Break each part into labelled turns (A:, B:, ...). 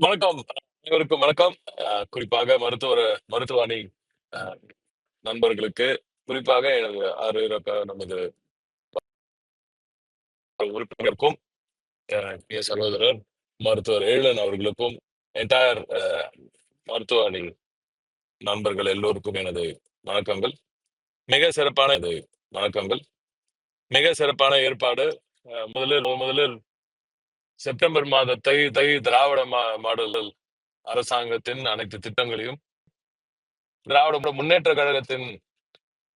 A: வணக்கம். அனைவருக்கும் வணக்கம். குறிப்பாக மருத்துவ அணி அ நண்பர்களுக்கு, குறிப்பாக எனது நமது உறுப்பினருக்கும், என் சகோதரர் மருத்துவர் எழிலன் அவர்களுக்கும், என்டயர் மருத்துவ அணி நண்பர்கள் எல்லோருக்கும் எனது வணக்கங்கள். மிக சிறப்பான வணக்கங்கள். மிக சிறப்பான ஏற்பாடு. முதலில் செப்டம்பர் மாதத்தை திராவிட மாடல் அரசாங்கத்தின் அனைத்து திட்டங்களையும், திராவிட முன்னேற்ற கழகத்தின்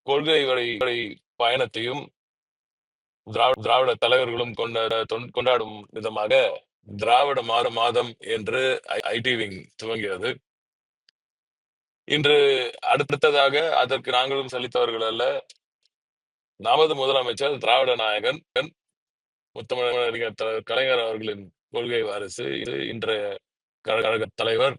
A: கொள்கை வழி பயணத்தையும் திராவிட தலைவர்களும் கொண்டாடும் விதமாக திராவிட மாதம் என்று ஐடி விங் துவங்கியது. இன்று அடுத்ததாக அதற்கு நாங்களும் சலித்தவர்கள் அல்ல. நமது முதலமைச்சர் திராவிட நாயகன் முத்தமிழறிஞர் கலைஞர் அவர்களின் கொள்கை வாரிசு இன்றைய கழக தலைவர்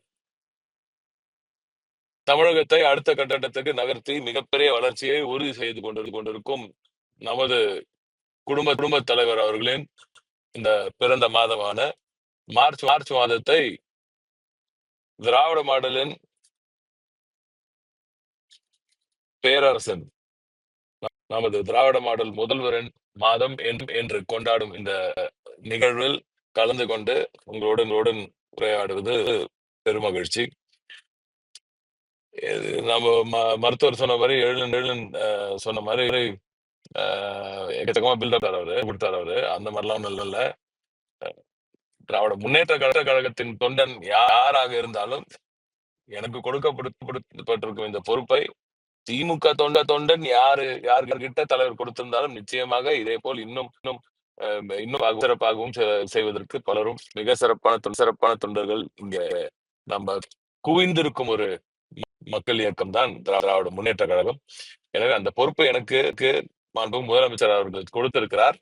A: தமிழகத்தை அடுத்த கட்டத்துக்கு நகர்த்தி மிகப்பெரிய வளர்ச்சியை உறுதி செய்து கொண்டிருக்கும் நமது குடும்ப தலைவர் அவர்களின் இந்த பிறந்த மாதமான மார்ச் மாதத்தை திராவிட மாடலின் பேரரசன், நமது திராவிட மாடல் முதல்வரின் மாதம் என்று கொண்டாடும் இந்த நிகழ்வில் கலந்து கொண்டு உங்களுடன் உரையாடுவது பெருமகிழ்ச்சி. நம்ம மருத்துவர் சொன்ன மாதிரி எழிலன் சொன்ன மாதிரி எக்கச்சக்கமா பில்டப் கொடுத்தாரு அவரு. அந்த மாதிரிலாம் இல்ல. திராவிட முன்னேற்ற கழகத்தின் தொண்டன் யாராக இருந்தாலும் எனக்கு கொடுக்கப்பட்டிருக்கும் இந்த பொறுப்பை திமுக தொண்டன் யார்கிட்ட தலைவர் கொடுத்திருந்தாலும் நிச்சயமாக இதே போல் இன்னும் சிறப்பாகவும் செய்வதற்கு பலரும் மிக சிறப்பான தொண்டர்கள் இங்க நம்ம குவிந்திருக்கும் ஒரு மக்கள் இயக்கம் தான் திராவிட முன்னேற்ற கழகம். எனவே அந்த பொறுப்பு எனக்கு மாண்பு முதலமைச்சர் அவர்கள் கொடுத்திருக்கிறார்.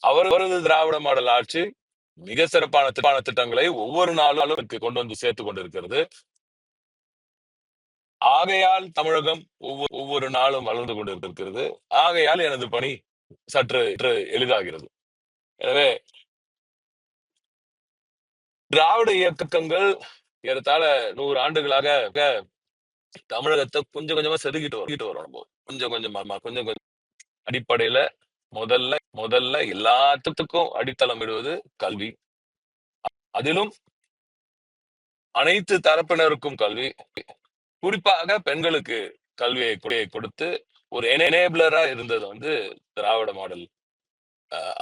A: அவரது திராவிட மாடல் ஆட்சி மிக சிறப்பான திட்டங்களை ஒவ்வொரு நாளும் கொண்டு வந்து சேர்த்துக் கொண்டிருக்கிறது. ஆகையால் தமிழகம் ஒவ்வொரு நாளும் வளர்ந்து கொண்டிருக்கிறது. ஆகையால் எனது பணி சற்று எளிதாகிறது. எனவே திராவிட இயக்கங்கள் ஏறத்தாழ 100 ஆண்டுகளாக தமிழகத்தை கொஞ்சம் கொஞ்சமா செதுக்கிட்டு வரோம். கொஞ்சம் அடிப்படையில முதல்ல எல்லாத்துக்கும் அடித்தளம் இடுவது கல்வி. அதிலும் அனைத்து தரப்பினருக்கும் கல்வி, குறிப்பாக பெண்களுக்கு கல்வியை கொடுத்து ஒரு எனேபிளரா இருந்தது வந்து திராவிட மாடல்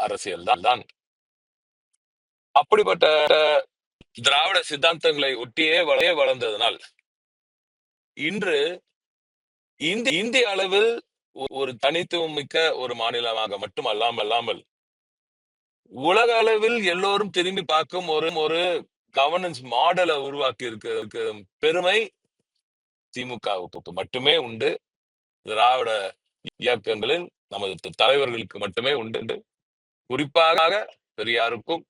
A: அரசியல் தான். அப்படிப்பட்ட திராவிட சித்தாந்தங்களை ஒட்டியே வளர்ந்ததனால் இன்று இந்திய அளவில் ஒரு தனித்துவம் மிக்க ஒரு மாநிலமாக மட்டும் அல்லாமல் உலக அளவில் எல்லோரும் திரும்பி பார்க்கும் ஒரு கவர்னன்ஸ் மாடலை உருவாக்கி இருக்க பெருமை திமுகவுக்கு மட்டுமே உண்டு. திராவிட இயக்கங்களில் நமது தலைவர்களுக்கு மட்டுமே உண்டு. குறிப்பாக பெரியாருக்கும்,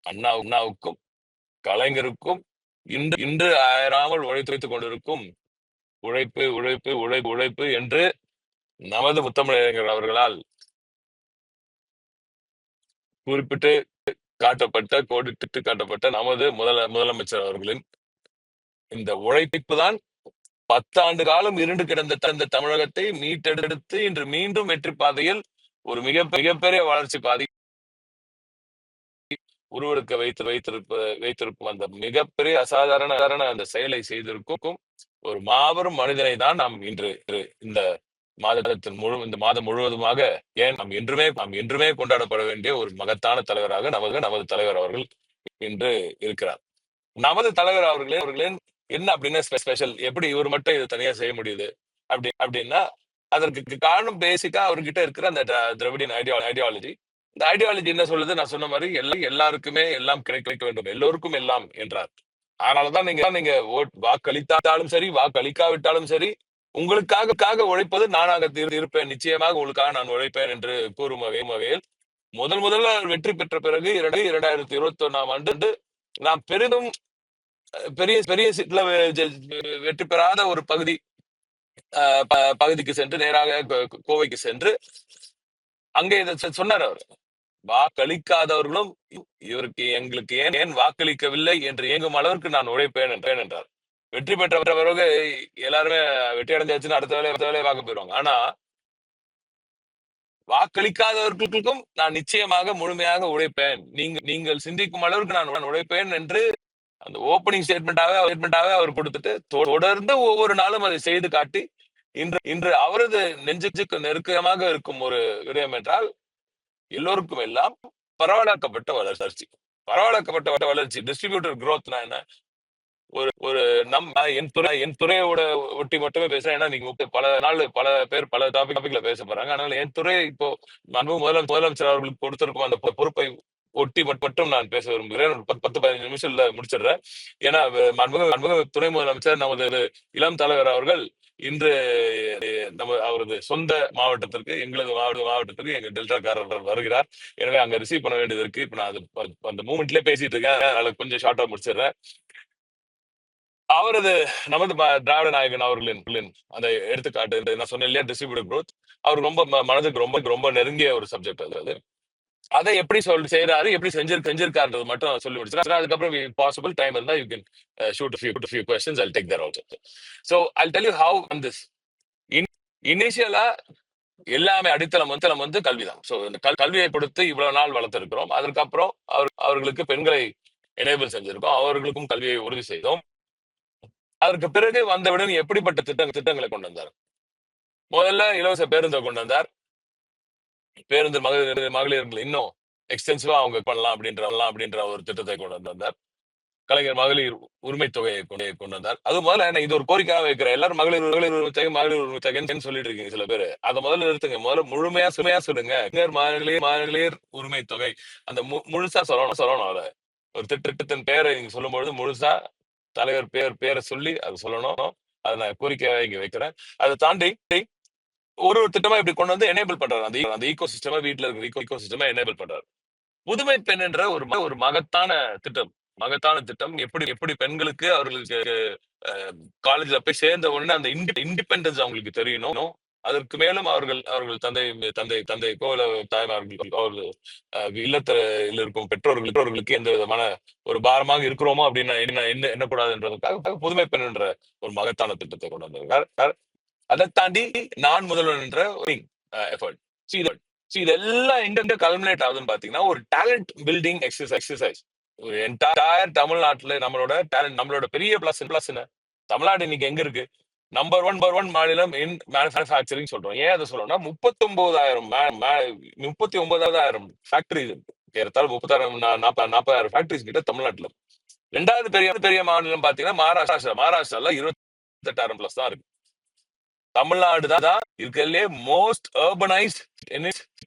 A: அண்ணாவுக்கும், கலைஞருக்கும் இன்று அயராமல் உழைத்துக் கொண்டிருக்கும் உழைப்பு என்று நமது முத்தமிழறிஞர் அவர்களால் குறிப்பிட்டு கோடிட்டு காட்டப்பட்ட நமது முதலமைச்சர் அவர்களின் இந்த உழைப்பு தான் 10 ஆண்டு காலம் இருண்டு கிடந்த தமிழகத்தை மீட்டெடுத்து இன்று மீண்டும் வெற்றி பாதையில் ஒரு மிகப்பெரிய வளர்ச்சி பாதை உருவெடுக்க வைத்திருக்கும் அந்த மிகப்பெரிய அசாதாரண அந்த செயலை செய்திருக்கும் ஒரு மாபெரும் மனிதனை தான் நாம் இன்று இந்த இந்த மாதம் முழுவதுமாக நாம் என்றுமே கொண்டாடப்பட வேண்டிய ஒரு மகத்தான தலைவராக நமது தலைவர் அவர்கள் இன்று இருக்கிறார். நமது தலைவர் அவர்களின் என்ன அப்படின்னா ஸ்பெஷல், எப்படி இவர் மட்டும் இது தனியா செய்ய முடியுது அப்படின்னா அதற்கு காரணம் பேசிக்கா அவர்கிட்ட இருக்கிற அந்த திராவிடியன் ஐடியாலஜி. இந்த ஐடியாலஜி என்ன சொல்லுது, நான் சொன்ன மாதிரி எல்லாருக்குமே எல்லாம் கிடைக்க வேண்டும், எல்லோருக்கும் எல்லாம் என்றார். அதனாலதான் நீங்க வாக்களித்தாலும் சரி வாக்களிக்காவிட்டாலும் சரி உங்களுக்காக உழைப்பது நானாக இருப்பேன், நிச்சயமாக உங்களுக்காக நான் உழைப்பேன் என்று கூறும் வகையில் முதல்ல வெற்றி பெற்ற பிறகு 2021ஆம் ஆண்டு நாம் பெரிதும் பெரிய சீட்ல வெற்றி பெறாத ஒரு பகுதிக்கு சென்று நேராக கோவைக்கு சென்று அங்கே இதை சொன்னார் அவர். வாக்களிக்காதவர்களும் இவருக்கு எங்களுக்கு ஏன் வாக்களிக்கவில்லை என்று ஏங்கும் அளவிற்கு நான் உழைப்பேன் என்றார். வெற்றி பெற்ற பிறகு எல்லாருமே வெற்றி அடைஞ்சாச்சுன்னு அடுத்த வேலையை பார்க்க போயிருவாங்க. ஆனா வாக்களிக்காதவர்களுக்கும் நான் நிச்சயமாக முழுமையாக உழைப்பேன். நீங்கள் சிந்திக்கும் அளவிற்கு நான் உழைப்பேன் என்று அந்த ஓப்பனிங் ஸ்டேட்மெண்டாவே அவர் கொடுத்துட்டு தொடர்ந்து ஒவ்வொரு நாளும் அதை செய்து காட்டி இன்று அவரது நெஞ்சுக்கு நெருக்கமாக இருக்கும் ஒரு விடயம் என்றால் எல்லோருக்கும் எல்லாம் பரவலாக்கப்பட்ட வளர்ச்சி. பரவலாக்கப்பட்ட வளர்ச்சி டிஸ்ட்ரிபியூட்டர் குரோத்னா என்ன? ஒரு என் துறையோட ஒட்டி மட்டுமே பேசுறேன். ஏன்னா நீங்க பல பேர் பல டாபிக்ல பேச போறாங்க. அதனால என் துறை இப்போ முதலமைச்சர் அவர்களுக்கு கொடுத்திருக்கும் அந்த பொறுப்பை ஒட்டி மட்டும் நான் பேச விரும்புகிறேன். ஒரு 10-15 நிமிஷத்துல முடிச்சிடுறேன். ஏன்னா மாண்புமிகு துணை முதலமைச்சர் நமது இளம் தலைவர் அவர்கள் இன்று அவரது சொந்த மாவட்டத்திற்கு எங்களது மாவட்டத்திற்கு எங்க டெல்டாக்காரர் வருகிறார். எனவே அங்க ரிசீவ் பண்ண வேண்டியது இருக்கு. இப்ப நான் அந்த மூமெண்ட்லயே பேசிட்டு இருக்கேன். அதனால கொஞ்சம் ஷார்ட்டா முடிச்சிடுறேன். அவரது நமது திராவிட நாயகன் அவர்களின் அந்த எடுத்துக்காட்டு நான் சொன்னேன் இல்லையா, டிஸ்ட்ரிபியூட்டர் குரோத் அவர் ரொம்ப மனதுக்கு ரொம்ப ரொம்ப நெருங்கிய ஒரு சப்ஜெக்ட் அது. அதை எப்படி செய்யறாரு, எப்படி செஞ்சிருக்காருன்றது மட்டும் சொல்லி முடிச்சு அதுக்கப்புறம் பாசிபிள் டைம் இருந்தா you can shoot few questions I'll take that also. So I'll tell you how on this. இனிஷியலா எல்லாமே அடித்தளம் வந்து கல்விதான். சோ இந்த கல்வியை கொடுத்து இவ்வளவு நாள் வளர்த்திருக்கிறோம். அதற்கப்புறம் அவர்களுக்கு பெண்களை எனேபிள் செஞ்சிருக்கோம். அவர்களுக்கும் கல்வியை உறுதி செய்தோம். அதற்கு பிறகு வந்தவுடன் எப்படிப்பட்ட திட்டங்களை கொண்டு வந்தார்? முதல்ல இலவச பேருந்தை கொண்டு வந்தார். பேருந்து மகளிர்கள் இன்னும் எக்ஸ்டென்சிவா அவங்க பண்ணலாம் அப்படின்ற ஒரு திட்டத்தை கொண்டு வந்தார். கலைஞர் மகளிர் உரிமை தொகையை கொண்டு வந்தார். அது முதல்ல இது ஒரு கோரிக்கையாக வைக்கிற எல்லாரும் மகளிர் உரிமை தொகைன்னு சொல்லிட்டு இருக்கீங்க சில பேர். அதை முதல்ல நிறுத்துங்க. முதல்ல முழுமையா சொல்லுங்க. மகளிர் உரிமை தொகை அந்த முழுசா சொல்லணும். அதை ஒரு திட்டத்தின் பெயரை நீங்க சொல்லும் பொழுது முழுசா தலைவர் பேரை சொல்லி அது சொல்லணும். அதை நான் கோரிக்கையாக இங்க வைக்கிறேன். அதை தாண்டி ஒரு திட்டமா இப்படி கொண்டு வந்து எனேபிள் பண்றாரு. அந்த ஈகோ சிஸ்டமா வீட்டுல இருக்கிற ஈகோ சிஸ்டமா எனேபிள் பண்றாரு. புதுமை பெண் என்ற ஒரு மகத்தான திட்டம் எப்படி பெண்களுக்கு அவர்களுக்கு காலேஜ்ல போய் சேர்ந்த உடனே அந்த இண்டிபெண்டன்ஸ் அவங்களுக்கு தெரியணும். அதற்கு மேலும் அவர்கள் தந்தை கோல தாய்மார்கள் அவர்கள் இல்லத்தில் இருக்கும் பெற்றோர்களுக்கு எந்த விதமான ஒரு பாரமாக இருக்கிறோமோ அப்படின்னு எண்ணக்கூடாதுன்றதுக்காக புதுமை பெண் என்ற ஒரு மகத்தான திட்டத்தை கொண்டு வந்திருக்கார். அதை தாண்டி நான் முதல்வன் என்ற எஃபர்ட். இதெல்லாம் எங்க கல்மினேட் ஆகுதுன்னு பாத்தீங்கன்னா ஒரு டேலண்ட் பில்டிங் எக்ஸசைஸ். ஒரு என்டையர் தமிழ்நாட்டுல நம்மளோட பெரிய பிளஸ் என்ன? தமிழ்நாடு இன்னைக்கு எங்க இருக்கு? நம்பர் ஒன் மாநிலம் இன் மேனுஃபேக்சரிங் சொல்றோம். ஏன் அதை சொல்றோம்னா 39,000 ஃபேக்டரிஸ் இருக்கு. ஏறத்தாழ 40,000 ஃபேக்டரிஸ் கிட்ட தமிழ்நாட்டுல. ரெண்டாவது பெரிய மாநிலம் பாத்தீங்கன்னா மகாராஷ்டிரால 28,000 பிளஸ் தான் இருக்கு. தமிழ்நாடு தான் இருக்கிறதுலே மோஸ்ட் அர்பனைஸ்ட்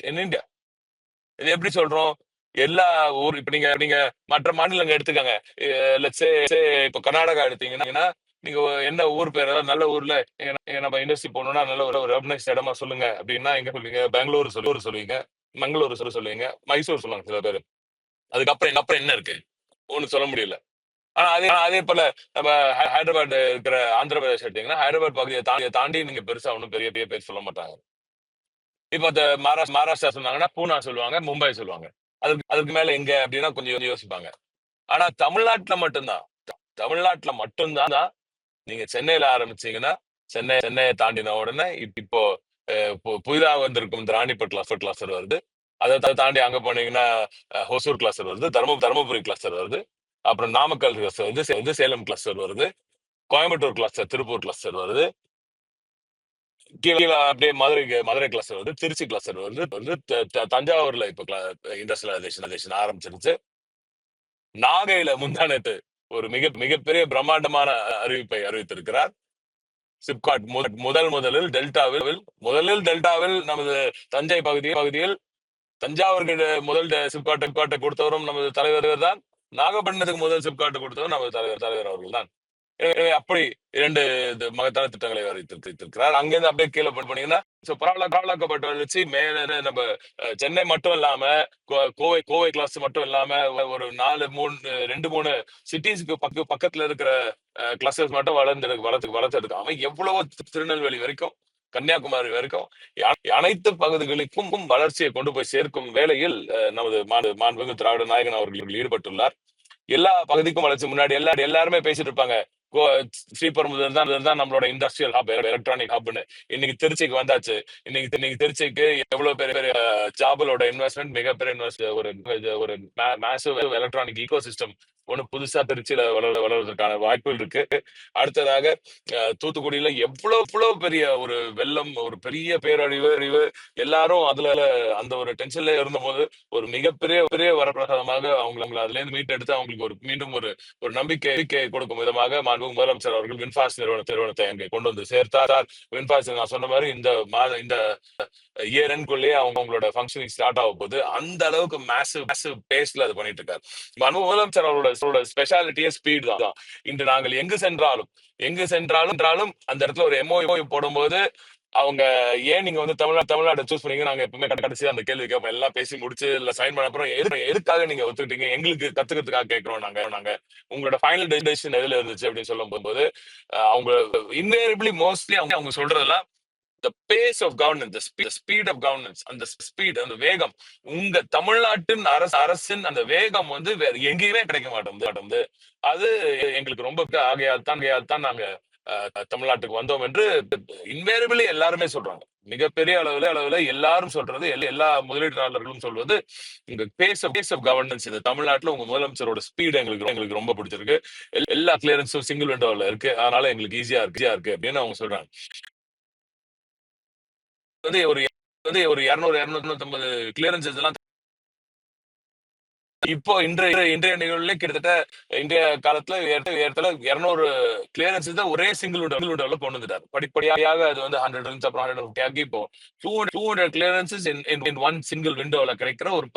A: இன் இந்தியா. இது எப்படி சொல்றோம்? எல்லா ஊர் இப்ப நீங்க மற்ற மாநிலங்கள் எடுத்துக்காங்க. இப்ப கர்நாடகா எடுத்தீங்கன்னா நீங்க என்ன ஊர் பேர் நல்ல ஊர்ல நம்ம இண்டஸ்ட்ரி போகணும்னா நல்ல ஒரு அர்பனைஸ்ட் இடமா சொல்லுங்க அப்படின்னா எங்க சொல்லுவீங்க? பெங்களூர் சொல்லுவீங்க, மங்களூர் சொல்லுவீங்க, மைசூர் சொல்லுவாங்க சில பேர். அதுக்கப்புறம் என்ன இருக்கு? ஒண்ணு சொல்ல முடியல. ஆனா அதே போல நம்ம ஹைதராபாத் இருக்கிற ஆந்திர பிரதேஷ் எடுத்தீங்கன்னா ஹைதராபாத் பகுதியை தாண்டி நீங்க பெருசா ஒன்றும் பெரிய பேர் சொல்ல மாட்டாங்க. இப்ப மகாராஷ்டிரா சொன்னாங்கன்னா பூனா சொல்லுவாங்க, மும்பை சொல்லுவாங்க. அதுக்கு மேல எங்க அப்படின்னா கொஞ்சம் யோசிப்பாங்க. ஆனா தமிழ்நாட்டுல மட்டும்தான் நீங்க சென்னையில ஆரம்பிச்சீங்கன்னா சென்னையை தாண்டின உடனே இப்போ புதிதாக வந்திருக்கும் இந்த ராணிப்பேட் கிளஸ்டர் வருது. அதை தாண்டி அங்க போனீங்கன்னா ஹொசூர் கிளஸ்டர் வருது, தருமபுரி கிளஸ்டர் வருது, அப்புறம் நாமக்கல் கிளஸ்டர் வருது, சேலம் கிளஸ்டர் வருது, கோயம்புத்தூர் கிளஸ்டர், திருப்பூர் கிளஸ்டர் வருது, கீழே அப்படியே மதுரை கிளஸ்டர் வருது, திருச்சி கிளஸ்டர் வருது, தஞ்சாவூர்ல இப்ப இண்டஸ்ட்ரியலைசேஷன் ஆரம்பிச்சிருச்சு. நாகையில முந்தானத்து ஒரு மிகப்பெரிய பிரம்மாண்டமான அறிவிப்பை அறிவித்திருக்கிறார். சிப்காட் முதலில் டெல்டாவில் நமது தஞ்சை பகுதியில் தஞ்சாவூருக்கு முதல் சிப்காட்டை கொடுத்தவரும் நமது தலைவர் தான். நாகப்பட்டினத்துக்கு முதல் சிப்காட் கொடுத்தவரும் நமது தலைவர் அவர்கள் தான். அப்படி 2 மகத்தான திட்டங்களை அறிவித்திருக்கிறார். அங்கிருந்து அப்படியே கீழே போனீங்கன்னா பரவலாக்கப்பட்ட வளர்ச்சி மேல நம்ம சென்னை மட்டும் இல்லாம கோவை கிளாஸ் மட்டும் இல்லாம ஒரு 2-3 சிட்டிஸ்க்கு பக்கத்துல இருக்கிற கிளஸ்டர்ஸ் மட்டும் வளர்த்தெடுக்காம எவ்வளவோ திருநெல்வேலி வரைக்கும் கன்னியாகுமரி வரைக்கும் அனைத்து பகுதிகளுக்கும் வளர்ச்சியை கொண்டு போய் சேர்க்கும் வேளையில் நமது மாண்புமிகு திராவிட நாயகன் அவர்கள் ஈடுபட்டுள்ளார். எல்லா பகுதிக்கும் வளர்ச்சி. முன்னாடி எல்லாருமே பேசிட்டு இருப்பாங்க, ஸ்ரீபெரும்புதூர் தான் நம்மளோட இண்டஸ்ட்ரியல் ஹப், எலக்ட்ரானிக் ஹப்னு. இன்னைக்கு திருச்சிக்கு வந்தாச்சு. இன்னைக்கு திருச்சிக்கு எவ்வளவு பெரிய ஜாபலோட இன்வெஸ்ட்மெண்ட், மிகப்பெரிய இன்வெஸ்ட், ஒரு மேசிவ் எலக்ட்ரானிக் ஈகோ சிஸ்டம் ஒண்ணு புதுசா திருச்சியில வளர்வதற்கான வாய்ப்புகள் இருக்கு. அடுத்ததாக தூத்துக்குடியில எவ்வளவு பெரிய ஒரு வெள்ளம், ஒரு பெரிய பேரழிவு, எல்லாரும் அதுல அந்த ஒரு டென்ஷன்ல இருந்த போது ஒரு மிகப்பெரிய வரப்பிரசாதமாக அவங்களை அதுல இருந்து மீட்டெடுத்து அவங்களுக்கு மீண்டும் ஒரு நம்பிக்கை கொடுக்கும் விதமாக மாண்புமிகு முதலமைச்சர் அவர்கள் வின்ஃபாஸ்ட் நிறுவனத்தை அங்கே கொண்டு வந்து சேர்த்தார். வின்ஃபாஸ்ட் நான் சொன்ன மாதிரி இந்த இயர் எண்ட்குள்ளேயே அவங்களோட ஃபங்க்ஷனிங் ஸ்டார்ட் ஆக போகுது. அந்த அளவுக்கு மேசிவ் பேஸ்ல அது பண்ணிட்டு இருக்காரு. மாண்புமிகு முதலமைச்சர் அவரோட ஸ்பெஷாலிட்டியே ஸ்பீட் தான். இன்று நாங்கள் எங்கு சென்றாலும் அந்த இடத்துல ஒரு எம்ஓ போடும்போது அவங்க ஏன் நீங்க வந்து தமிழ்நாட்டை சூஸ் பண்ணீங்க, நாங்க எப்பவுமே கடைசி அந்த கேள்வி கேட்போம். எல்லாம் பேசி முடிச்சு இல்ல சைன் பண்ண அப்புறம் எதுக்காக நீங்க ஒத்துக்கிட்டீங்க, எங்களுக்கு கத்துக்கிறதுக்காக கேட்கிறோம் நாங்க உங்களோட ஃபைனல் டெசிஷன் எதுல இருந்துச்சு அப்படின்னு சொல்லும் போது அவங்க இன்வேரியபிளி மோஸ்ட்லி அவங்க சொல்றதெல்லாம் the pace of governance, the speed of governance, அந்த ஸ்பீட், அந்த வேகம், உங்க தமிழ்நாட்டின் அரசின் அந்த வேகம் வந்து வேற எங்கேயுமே கிடைக்க மாட்டேங்குது. அது எங்களுக்கு ரொம்ப ஆகையால் தான் நாங்க தமிழ்நாட்டுக்கு வந்தோம் என்று இன்வேரியபிளி எல்லாருமே சொல்றாங்க. மிகப்பெரிய அளவுல எல்லாரும் சொல்றது, எல்லா முதலீட்டாளர்களும் சொல்வது, உங்க பேஸ் ஆஃப் கவர்னன்ஸ் இந்த தமிழ்நாட்டுல உங்க முதலமைச்சரோட ஸ்பீடு எங்களுக்கு ரொம்ப பிடிச்சிருக்கு. எல்லா கிளியரன்ஸும் சிங்கிள் விண்டோல இருக்கு, அதனால எங்களுக்கு ஈஸியா இருக்கு அப்படின்னு அவங்க சொல்றாங்க. ஒரு 200-250 கிளியரன்சஸ் எல்லாம் இப்போ இன்றைய நிகழ்வுல கிட்டத்தட்ட இன்றைய காலத்துல 200 கிளியரன்ஸ் தான் ஒரே சிங்கிள் விண்டோல கொண்டு வந்துட்டாரு. படிப்படியாக அது வந்து 100 அப்புறம் 150 ஆகி இப்போ 200 கிளியரன்சஸ் இன் ஒன் சிங்கிள் விண்டோல கிடைக்கிற ஒரு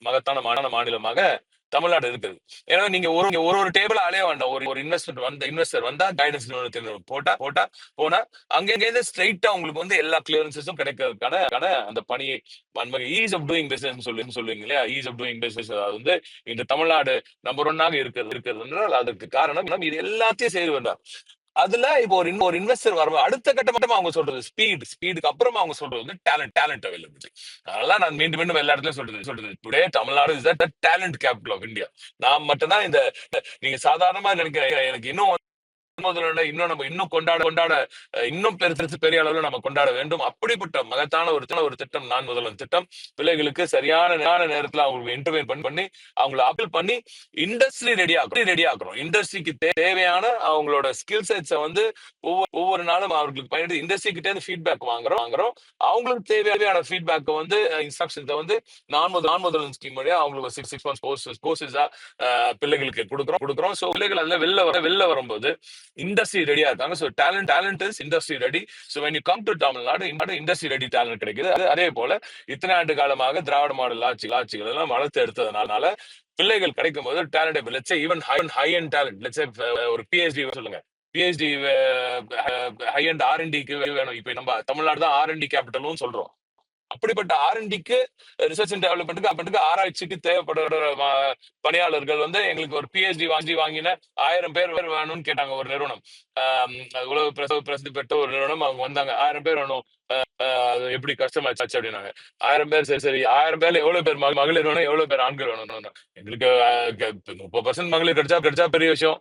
A: மகத்தான மாநிலமாக தமிழ்நாடு இருக்குது. ஏன்னா நீங்க ஒரு டேபிள் அலைய வேண்டாம். ஒரு இன்வெஸ்டர் வந்தா கைடன்ஸ் நிறுவனத்தில் போனா அங்க ஸ்ட்ரைட்டா உங்களுக்கு வந்து எல்லா கிளியரன்சஸும் கிடைக்கிறதுக்கான அந்த பணியை ஈஸ் ஆஃப் டூயிங் பிசினஸ் சொல்லுவீங்க இல்லையா? ஈஸ் ஆஃப் டூயிங் பிசினஸ் வந்து இந்த தமிழ்நாடு நம்பர் 1 இருக்கிறது அதற்கு காரணம் இது எல்லாத்தையும் செய்து வந்தார். அதுல இப்போ ஒரு இன்வெஸ்டர் வரும் அடுத்த கட்டமா அவங்க சொல்றது ஸ்பீடுக்கு அப்புறமா அவங்க சொல்றது வந்து டேலண்ட் அவைலபிலிட்டி. அதெல்லாம் நான் மீண்டும் எல்லா இடத்துலயும் சொல்றது today Tamil Nadu is the talent capital of India. நான் மட்டும்தான் இந்த நீங்க சாதாரணமா நினைக்கிறேன், எனக்கு இன்னும் நம்ம கொண்டாட இன்னும் பெரிய அளவுல நம்ம கொண்டாட வேண்டும். அப்படிப்பட்ட மகத்தான ஒரு திட்டம் நான் முதல்வன் திட்டம். பிள்ளைகளுக்கு சரியான நேரத்துல அவங்களுக்கு இன்டர்வியூ பண்ணி அவங்களை அப்பீல் பண்ணி இண்டஸ்ட்ரி ரெடி ஆக்குறோம். இண்டஸ்ட்ரிக்கு தேவையான அவங்களோட ஸ்கில் செட்ஸை வந்து ஒவ்வொரு நாளும் அவர்களுக்கு பயன்படுத்தி இண்டஸ்ட்ரி கிட்ட இருந்து ஃபீட்பேக் வாங்குறோம். அவங்களுக்கு தேவையான ஃபீட்பேக் வந்து இன்ஸ்ட்ரக்ஷன்ஸை வந்து நான் முதல்வன் ஸ்கீம் வழியா அவங்களுக்கு 6 months கோர்சஸா பிள்ளைகளுக்கு கொடுக்குறோம். ஸோ பிள்ளைகள் அதுல வெளில வரும்போது இண்டஸ்ட்ரி ரெடியா இருக்காங்க. So talent is industry ready. So when you come to Tamil Nadu industry ready talent கிடைக்குது. அதே போல இத்தனை ஆண்டு காலமாக திராவிட மாடல் ஆட்சிகள் எல்லாம் வளர்த்து எடுத்ததுனால பிள்ளைகள் கிடைக்கும் போது talent let's say even high and talent, let's say ஒரு பிஹெச்டி சொல்லுங்க, பிஹெச்டி ஹை அண்ட் ஆர்என்டிக்கு வேணும். இப்ப நம்ம தமிழ்நாடு தான் ஆர்என்டி கேபிட்டலும் சொல்றோம். அப்படிப்பட்ட ஆர்என்டிக்கு ரிசர்ச் அண்ட் டெவலப்மெண்ட்டுக்கு ஆராய்ச்சிக்கு தேவைப்படுற பணியாளர்கள் வந்து எங்களுக்கு ஒரு பிஹெச்டி வாங்கின 1000 பேர் வேணும்னு கேட்டாங்க. ஒரு நிறுவனம், உலக பிரசித்தி பெற்ற ஒரு நிறுவனம், அவங்க வந்தாங்க, 1000 பேர் வேணும், அது எப்படி கஷ்டமாச்சு அப்படின்னாங்க. 1000 பேர், சரி 1000 பேர்ல எவ்வளவு பேர் மகளிர் வேணும், எவ்வளவு பேர் ஆண்கள் வேணும்? எங்களுக்கு 30% மகளிர் கிடைச்சா பெரிய விஷயம்,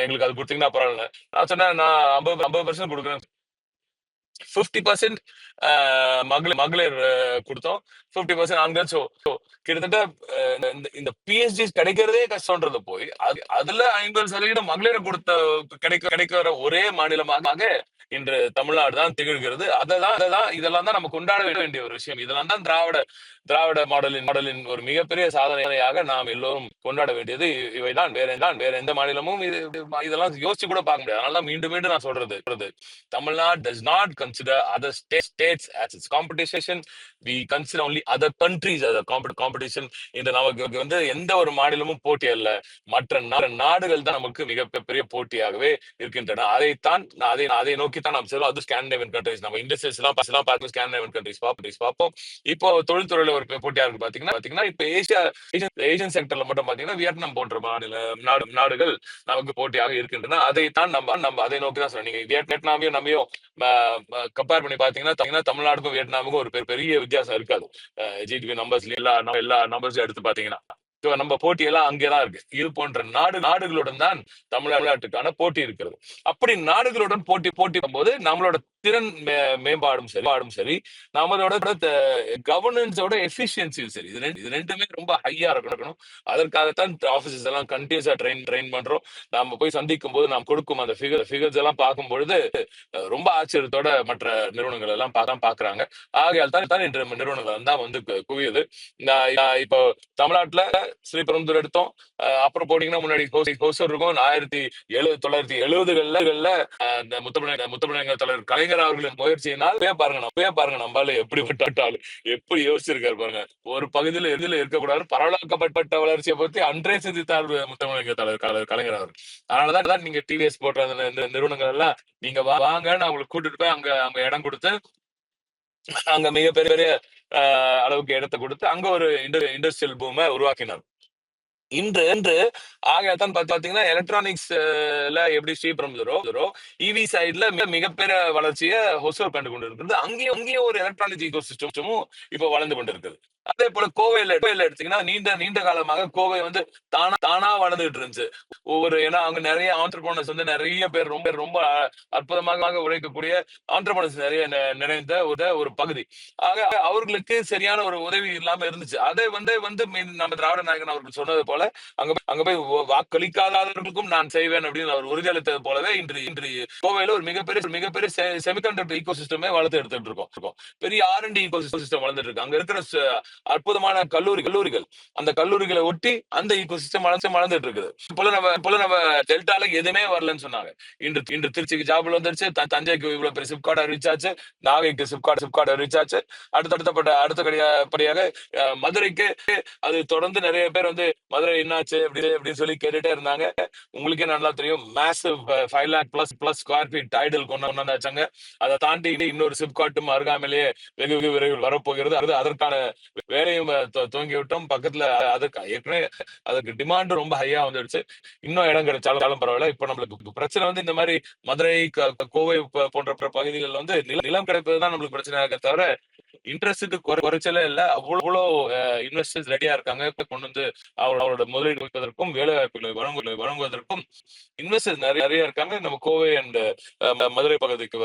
A: எங்களுக்கு அது கொடுத்தீங்கன்னா பரவாயில்ல. நான் சொன்னேன், நான் 50% கொடுக்குறேன். 50% மகளிர் கொடுத்தோம், 50% ஆண்கள். ஸோ கிட்டத்தட்ட இந்த பிஹெச்டி கிடைக்கிறதே கஷ்டம்ன்றது போய் அதுல 50% மகளிரை கிடைக்கிற ஒரே மாநிலமாக இன்று தமிழ்நாடு தான் திகழ்கிறது. இதெல்லாம் தான் நம்ம கொண்டாட வேண்டிய ஒரு விஷயம். இதெல்லாம் தான் திராவிட மாடலின் ஒரு மிகப்பெரிய சாதனையாக நாம் எல்லோரும் கொண்டாட வேண்டியது இவைதான். வேற எந்த மாநிலமும் இதெல்லாம் யோசிச்சு கூட பார்க்க முடியாது. அதனால மீண்டும் நான் சொல்றது, Tamil Nadu does not consider other states as its competition. We consider only other countries as a competition. இந்த நமக்கு வந்து எந்த ஒரு மாநிலமும் போட்டி அல்ல, மற்ற நாடுகள் தான் நமக்கு மிகப்பெரிய போட்டியாகவே இருக்கின்றன. அதை நோக்கி நோக்கி தான் நாம் செல்லும். அது ஸ்காண்டினேவியன் கண்ட்ரிஸ், நம்ம இண்டஸ்ட்ரீஸ் எல்லாம் பார்த்து ஸ்காண்டினேவியன் கண்ட்ரிஸ் பார்ப்போம். இப்போ தொழில்துறையில ஒரு போட்டியா இருக்கு பாத்தீங்கன்னா இப்ப ஏசியன் செக்டர்ல மட்டும் பாத்தீங்கன்னா வியட்நாம் போன்ற நாடுகள் நமக்கு போட்டியாக இருக்கின்றன. அதைத்தான் நம்ம அதை நோக்கி தான் சொல்றோம். நீங்க வியட்நாமையும் நம்மையும் கம்பேர் பண்ணி பாத்தீங்கன்னா தமிழ்நாடுக்கும் வியட்நாமுக்கும் ஒரு பெரிய வித்தியாசம் இருக்காது. ஜிடிபி நம்பர்ஸ்ல எல்லா நம்பர்ஸையும் எடுத்து பாத்தீங்கன்னா நம்ம போட்டியெல்லாம் அங்கேதான் இருக்கு. இது போன்ற நாடுகளுடன் தான் தமிழ்நாட்டுக்கான போட்டி இருக்கிறது. அப்படி நாடுகளுடன் போட்டி போது நம்மளோட திறன் மேம்பாடும் சரி, நம்மளோட கவர்னன்ஸோட எஃபிஷியன்சியும் சரி, இது ரெண்டுமே ரொம்ப ஹையா இருக்கணும். அதற்காகத்தான் ஆபீசஸ் எல்லாம் கண்டினியூஸா ட்ரெயின் பண்றோம். நாம போய் சந்திக்கும் போது நாம் கொடுக்கும் அந்த ஃபிகர்ஸ் எல்லாம் பார்க்கும் பொழுது ரொம்ப ஆச்சரியத்தோட மற்ற நிறுவனங்கள் எல்லாம் பாக்குறாங்க. ஆகையால் தான் இன்று நிறுவனங்கள் தான் வந்து குவியுது. இப்போ தமிழ்நாட்டுல ஸ்ரீபெரும்புதூர் எடுத்தோம். அப்புறம் போனீங்கன்னா முன்னாடி ஹோசூர் இருக்கும். 1970களில் முத்தமிழர் தலைவர் கலைஞர் அவர்களின் முயற்சியினால் பாருங்க நம்மளால எப்படிப்பட்டாலும் எப்படி யோசிச்சிருக்காரு பாருங்க. ஒரு பகுதியில் எதில் இருக்கக்கூடாது, பரவலாக்கப்பட்ட வளர்ச்சியை பற்றி அன்றே சிந்தித்தார் முத்தமிழர் தலைவர் கலைஞர் அவர். அதனாலதான் நீங்க டிவிஎஸ் போன்ற நிறுவனங்கள் எல்லாம் நீங்க வாங்க, நான் உங்களுக்கு கூட்டிட்டு போய் அங்க இடம் கொடுத்து அங்க மிகப்பெரிய அளவுக்கு இடத்தை கொடுத்து அங்க ஒரு இண்டஸ்ட்ரியல் பூமை உருவாக்கினார். இன்று ஆகத்தான் பாத்தீங்கன்னா எலக்ட்ரானிக்ஸ்ல எப்படி ஸ்ரீபெரும்புதூரோ இவி சைட்ல மிகப்பெரிய வளர்ச்சியை ஹொசூர் கண்டு கொண்டு இருக்கிறது. அங்கேயும் ஒரு எலக்ட்ரானிக் ஈகோ சிஸ்டமும் இப்ப வளர்ந்து கொண்டு இருக்குது. அதே போல கோவையில எடுத்தீங்கன்னா நீண்ட காலமாக கோவை வந்து தானா வளர்ந்துட்டு இருந்துச்சு. ஏன்னா அங்க நிறைய ஆண்டர்பிரனர்ஸ் வந்து நிறைய பேர் ரொம்ப அற்புதமாக உழைக்கக்கூடிய ஆண்டர்பிரனர்ஸ் நிறைய நிறைந்த ஒரு பகுதி. ஆக அவர்களுக்கு சரியான ஒரு உதவி இல்லாம இருந்துச்சு. அதை வந்து நம்ம திராவிட நாயகன் அவர்கள் சொன்னது போல அங்க போய் வாக்களிக்காதவர்களுக்கும் நான் செய்வேன் அப்படின்னு அவர் உறுதியளித்தது போலவே இன்று கோவையில ஒரு மிகப்பெரிய செமிகண்டக்டர் ஈகோ சிஸ்டமே வளர்த்து எடுத்துட்டு இருக்கோம். பெரிய R&D ஈகோ சிஸ்டம் வளர்ந்துட்டு இருக்கு. அங்க இருக்கிற அற்புதமான கல்லூரிகள், அந்த கல்லூரிகளை ஒட்டி அந்த ஈகோ சிஸ்டம் வளர்ந்துட்டு இருக்குது. போல நம்ம டெல்டால எதுவுமே வரலன்னு சொன்னாங்க. இன்று திருச்சிக்கு ஜாப்ல வந்துருச்சு, தஞ்சைக்கு இவ்வளவு பெரிய சிப்கார்ட் அறிவிச்சாச்சு, நாகைக்கு சிப்கார்ட் அறிவிச்சாச்சு. அடுத்தபடியாக மதுரைக்கு அது தொடர்ந்து நிறைய பேர் வந்து மதுரை என்னாச்சு அப்படின்னு சொல்லி கேட்டுட்டே இருந்தாங்க. உங்களுக்கே நல்லா தெரியும், massive 5 lakh plus square feet Tidel கொண்டு வந்தாச்சாங்க. அதை தாண்டி இன்னொரு சிப்கார்ட்டும் அருகாமையிலேயே வெகு விரைவில் வரப்போகிறது. அதற்கான வேலையும் துவங்கி விட்டோம். பக்கத்துல ஏற்கனவே அதுக்கு டிமாண்ட் ரொம்ப ஹையா வந்துடுச்சு. இன்னும் இடம் கிடைச்சாலும் பரவாயில்ல. இப்ப நம்மளுக்கு பிரச்சனை வந்து இந்த மாதிரி மதுரை, கோவை போன்ற பகுதிகளில் வந்து நிலம் கிடைப்பதுதான் நம்மளுக்கு பிரச்சனையாக தவிர இன்ட்ரெஸ்ட்டுக்கு குறைச்சலே இல்ல. அவ்வளோ இன்வெஸ்டர்ஸ் ரெடியா இருக்காங்க. கொண்டு வந்து அவரோட முதலீடு வைப்பதற்கும் வேலை வாய்ப்புகளை வழங்குவதற்கும் இன்வெஸ்டர்ஸ் நிறைய இருக்காங்க நம்ம கோவை அண்ட் மதுரை பகுதிக்கு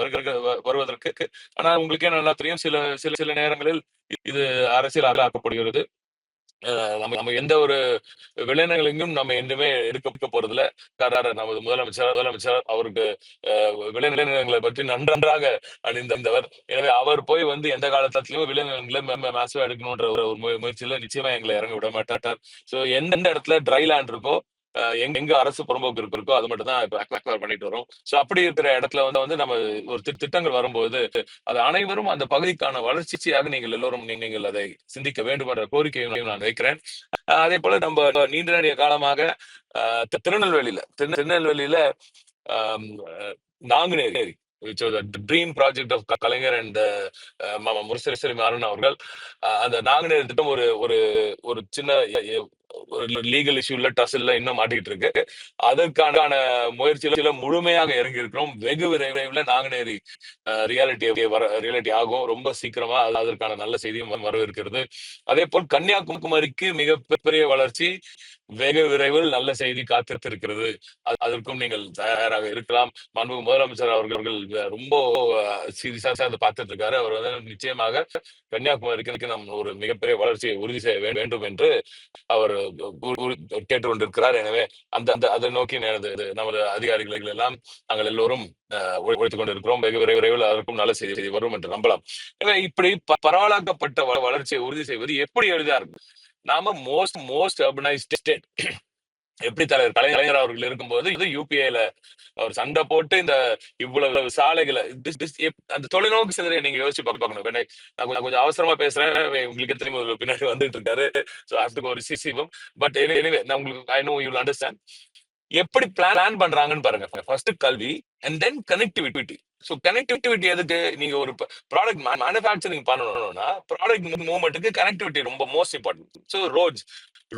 A: வருவதற்கு. ஆனா உங்களுக்கே நல்லா தெரியும், சில நேரங்களில் இது அரசியல் ஆக்கப்படுகிறது. நம்ம எந்த ஒரு விளைநிலங்களையும் நம்ம என்றுமே எடுக்க போறதில்ல. நமது முதலமைச்சர் அவருக்கு விளைநிலங்களை பற்றி நன்றாக அணிந்தவர். எனவே அவர் போய் வந்து எந்த காலத்திலும் விளைநிலங்களை மேசிவா எடுக்கணும்ன்ற ஒரு முயற்சியில நிச்சயமா எங்களை இறங்க விட மாட்டார். சோ எந்த இடத்துல ட்ரை லேண்ட் இருக்கோ, எங்க அரசு புறம்போக்கு இருக்கோ அது மட்டும் தான் இப்ப பண்ணிட்டு வரோம். சோ அப்படி இருக்கிற இடத்துல வந்து நம்ம ஒரு திட்டங்கள் வரும்போது அது அனைவரும் அந்த பகுதிக்கான வளர்ச்சியாக நீங்கள் எல்லோரும் நீங்கள் அதை சிந்திக்க வேண்டும் என்ற கோரிக்கையை நான் வைக்கிறேன். அதே போல நம்ம நீண்ட காலமாக திருநெல்வேலியில Nanguneri, dream project of Kalaignar and Murasoli Maran அவர்கள், அந்த நாங்குநேரி திட்டம் ஒரு சின்ன ஒரு லீகல் இஷ்யூல டஸ்ல இன்னும் மாட்டிக்கிட்டு இருக்கு. அதற்கான முயற்சியில முழுமையாக இறங்கி இருக்கிறோம். வெகு விரைவில் நாங்குநேரி ரியாலிட்டி ஆகும். ரொம்ப சீக்கிரமா அதற்கான நல்ல செய்தியும் வரவிருக்கிறது. அதே போல் கன்னியாகுமரிக்கு மிகப்பெரிய வளர்ச்சி வெகு விரைவில் நல்ல செய்தி காத்திருக்கிறது. அதற்கும் நீங்கள் தயாராக இருக்கலாம். மாண்பு முதலமைச்சர் அவர்கள் ரொம்ப சீரியஸா அதை பார்த்துட்டு இருக்காரு. அவர் வந்து நிச்சயமாக கன்னியாகுமரிக்கு நம்ம ஒரு மிகப்பெரிய வளர்ச்சியை உறுதி செய்ய வேண்டும் என்று அவர் கேட்டுக்கொண்டிருக்கிறார். எனவே அதை நோக்கி நமது அதிகாரிகள் எல்லாம் நாங்கள் எல்லோரும் உழைத்துக் கொண்டிருக்கிறோம். வெகு விரைவில் அதற்கும் நல்ல செய்தி வரும் என்று நம்பலாம். எனவே இப்படி பரவலாக்கப்பட்ட வளர்ச்சியை உறுதி செய்வது எப்படி எளிதா இருக்கு? நாம மோஸ்ட் அர்பனைஸ்ட் ஸ்டேட் எப்படி தலைவர் கலைஞர் அவர்கள் இருக்கும்போது இது யூபிஏல அவர் சண்டை போட்டு இந்த இவ்வளவு சாலைகளை அந்த தொலைநோக்கு சிந்தனையை நீங்க யோசிச்சு பார்க்கணும். நான் கொஞ்சம் அவசரமா பேசுறேன், உங்களுக்கு திரும்ப பின்னாடி வந்துட்டு இருக்காரு. சோ அதுக்கு ஒரு சிசிவம். பட் எனிவே நான் உங்களுக்கு I know you will understand எப்படி பிளான் பண்றாங்கன்னு பாருங்க. ஃபர்ஸ்ட் கல்வி and then connectivity. So connectivity எதுக்கு? நீங்க ஒரு ப்ராடக்ட் மேனுஃபேக்சரிங் பண்ணணும்னா ப்ராடக்ட் மூவ்மெண்ட்டுக்கு கனெக்டிவிட்டி ரொம்ப most important. So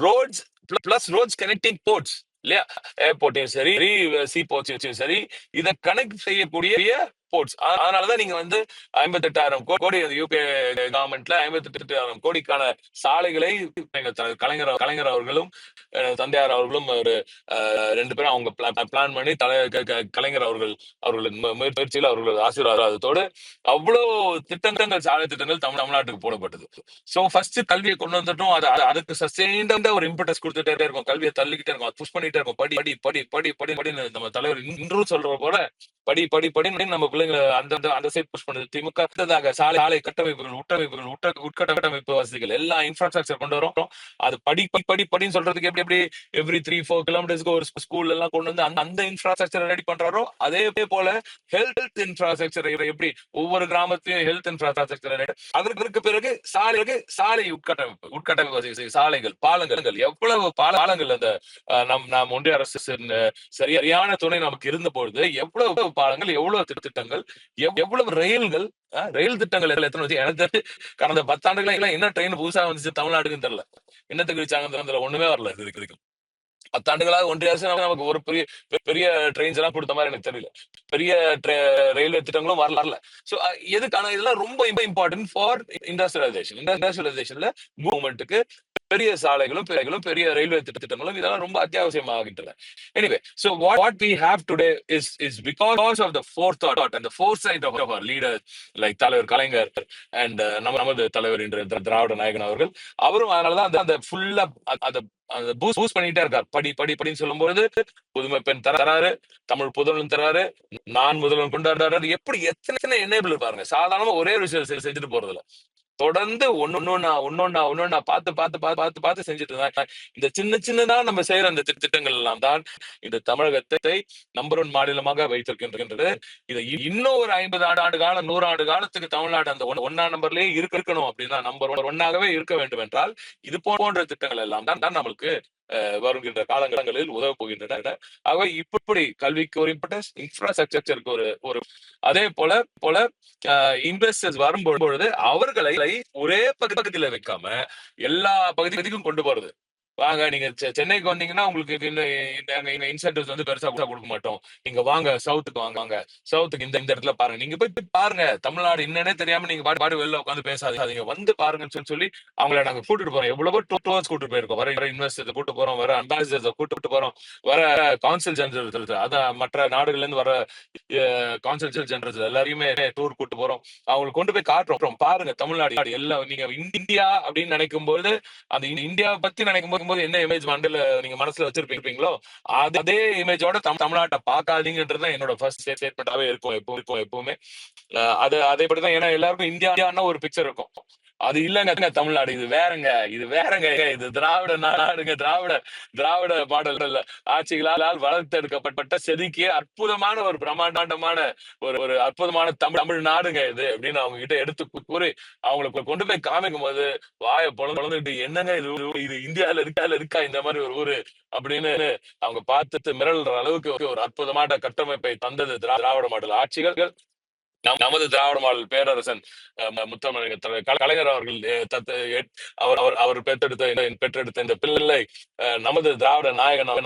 A: roads plus roads connecting ports இல்லையா? ஏர்போர்ட்டையும் சரி, சி போர்ட்ஸையும் சரி, இதை கனெக்ட் செய்யக்கூடிய போர்ட்ஸ். அதனாலதான் நீங்க வந்து 58,000 கோடி யூபிஏ கவர்மெண்ட்ல 58,000 கோடிக்கான சாலைகளை கலைஞர் அவர்களும் தந்தையார் அவர்களும் ஒரு 2 பேரும் அவங்க பிளான் பண்ணி கலைஞர் அவர்களின் முயற்சியில் அவர்களது ஆசீர்வாதத்தோடு அவ்வளவு திட்டங்கள், சாலை திட்டங்கள் தமிழ்நாட்டுக்கு போடப்பட்டது. சோ ஃபர்ஸ்ட் கல்வியை கொண்டு வந்துட்டோம். அதுக்கு சஸ்டெயின்டா ஒரு இம்பர்டன்ஸ் கொடுத்துட்டே இருக்கும். கல்வியை தள்ளிக்கிட்டே இருக்கும், புஷ் பண்ணிட்டே இருக்கும். படி படி படி படி படி படின்னு நம்ம தலைவர் இன்றும் சொல்ற போல படி படி படின்னு நம்ம பிள்ளைங்க அந்த சைட் புஷ் பண்ணுது. திமுக சாலை கட்டமைப்புகள், உட்கட்டமைப்பு வசதிகள் எல்லா இன்ஃப்ராஸ்ட்ரக்சர் கொண்டு வரும். அது படி படி படின்னு சொல்றதுக்கு எப்படி எவ்ரி 3-4 கிலோமீட்டர்ஸ்க்கு ஒரு ஸ்கூல் எல்லாம் கொண்டு வந்து அந்த இன்ஃப்ராஸ்ட்ரக்சர் ரெடி பண்றாரோ, அதே போல ஹெல்த் இன்ஃப்ராஸ்ட்ரக்சர் எப்படி ஒவ்வொரு கிராமத்தையும் ஹெல்த் இன்ஃப்ராஸ்ட்ரக்சர் அதற்கு பிறகு சாலை உட்கட்டமைப்பு வசதி, சாலைகள், பாலங்கள், எவ்வளவு பாலங்கள் அந்த நாம் ஒன்றிய அரசு சரியான துணை நமக்கு இருந்த பொழுது எவ்வளவு பாலங்கள், எவ்வளவு திட்டங்கள், எவ்வளவு ரயில் திட்டங்கள் எத்தனை வச்சு எனக்கு கடந்த 10 ஆண்டுகளா என்ன ட்ரெயின் புதுசா வந்துச்சு தமிழ்நாடுக்குன்னு தெரியல. என்னத்துக்கு வச்சாங்க ஒண்ணுமே வரல. இதுக்கு 10 ஆண்டுகளாக ஒன்றிய அரசு நமக்கு ஒரு பெரிய பெரிய ட்ரெயின்ஸ் எல்லாம் கொடுத்த மாதிரி எனக்கு தெரியல. பெரிய ரயில்வே திட்டங்களும் வரல. சோ எதுக்கான இதெல்லாம் ரொம்ப இம்பார்ட்டன்ட் ஃபார் இண்டஸ்ட்ரியலைசேஷன்ல மூவ்மெண்ட்டுக்கு பெரிய சாலைகளும் பெரிய ரயில்வே திட்டங்களும் இதெல்லாம் ரொம்ப அத்தியாவசியமாகின்றன. Anyway, so what we have today is because of the forethought and the foresight of our leaders like தலைவர் கலைஞர் and நமது தலைவர் இன்று திராவிட நாயகன் அவர்கள். அவரும் அதனாலதான் அந்த ஃபுல்லா அந்த பூஸ்ட் பண்ணிட்டே இருக்காரு. படி படி படின்னு சொல்லும்போது புதுமை பெண் தராரு, தமிழ் புதல்வன் தராரு, நான் முதல்வன் கொண்டாடுறாரு. எப்படி எத்தனை என்னேபிள் பாருங்க. சாதாரணமா ஒரே ஒரு விஷயம் செஞ்சுட்டு போறதுல தொடர்ந்து ஒன்னொன்னா பார்த்து செஞ்சுட்டு தான் இந்த சின்னதா நம்ம செய்யற அந்த திட்டங்கள் எல்லாம் தான் இந்த தமிழகத்தை நம்பர் 1 மாநிலமாக வைத்திருக்கின்றது. இதை இன்னும் ஒரு 50 ஆண்டு காலம், 100 ஆண்டு காலத்துக்கு தமிழ்நாடு அந்த 1ஆம் நம்பர்லயே இருக்கணும் அப்படின்னா, நம்பர் 1ஆகவே இருக்க வேண்டும் என்றால் இது போன்ற திட்டங்கள் எல்லாம் தான் நம்மளுக்கு வருகின்ற காலங்களில் உதவ போகின்றன. ஆகவே இப்படி கல்விக்கு ஒரு இம்பார்ட்டன்ஸ், இன்ஃப்ராஸ்ட்ரக்சருக்கு ஒரு அதே போல இன்வெஸ்டர்ஸ் வரும்பொழுது அவர்களை ஒரே பகுதியில வைக்காம எல்லா பகுதிக்கும் கொண்டு போறது. வாங்க, நீங்க சென்னைக்கு வந்தீங்கன்னா உங்களுக்கு இன்சென்டிவ்ஸ் வந்து பெருசா கொடுக்க மாட்டோம். நீங்க வாங்க சவுத்துக்கு, வாங்க சவுத்துக்கு இந்த இடத்துல பாருங்க. நீங்க போய் பாருங்க. தமிழ்நாடு என்னன்னே தெரியாம நீங்க பாடு வெளில உட்காந்து பேசாதீங்க, வந்து பாருங்கன்னு சொல்லி அவங்கள நாங்க கூட்டிட்டு போறோம். எவ்வளவோ டூர்ஸ் கூட்டிட்டு போயிருக்கோம். வர இன்வெஸ்டர்ஸ் கூட்டு போறோம், வர அம்பாசிடர்ஸ் கூட்டிட்டு போறோம், வர கான்சல் ஜெனரல்ஸ், அதான் மற்ற நாடுகள்ல இருந்து வர கான்சல் ஜெனரல்ஸ் எல்லாரையுமே டூர் கூட்டு போறோம். அவங்களுக்கு கொண்டு போய் காட்டுறோம். பாருங்க தமிழ்நாடு எல்லாம். நீங்க இந்தியா அப்படின்னு நினைக்கும் போது, அந்த இந்தியாவை பத்தி நினைக்கும் போது என்ன இமேஜ் மண்டல நீங்க மனசுல வச்சிருப்பீங்களோ அதே இமேஜோட தமிழ்நாட்டை பார்க்காதீங்கன்றது என்னோட ஃபர்ஸ்ட் ஸ்டேட்மெண்டாவே இருக்கும் எப்பவுமே. அதேபடிதான். ஏன்னா எல்லாருக்கும் இந்தியான்னா ஒரு பிக்சர் இருக்கும். அது இல்லங்க தமிழ்நாடு. இது வேறங்க. இது திராவிட நாடுங்க. திராவிட மாடல் ஆட்சிகளால் வளர்த்தெடுக்கப்பட்ட செதுக்கிய அற்புதமான ஒரு பிரம்மாண்டமான ஒரு அற்புதமான தமிழ் நாடுங்க இது அப்படின்னு அவங்க கிட்ட எடுத்து கூறி அவங்களுக்கு கொண்டு போய் காமிக்கும் போது வாயை பொழந்துட்டு என்னங்க இது இந்தியாவில இருக்கா இந்த மாதிரி ஒரு ஊரு அப்படின்னு அவங்க பார்த்துட்டு மிரள்ற அளவுக்கு ஒரு அற்புதமான கட்டமைப்பை தந்தது திராவிட மாடல் ஆட்சிகள். நமது திராவிட மாடல் பேரரசன் கலைஞர் அவர்கள் அவர் பெற்றெடுத்த இந்த பிள்ளை நமது திராவிட நாயகன்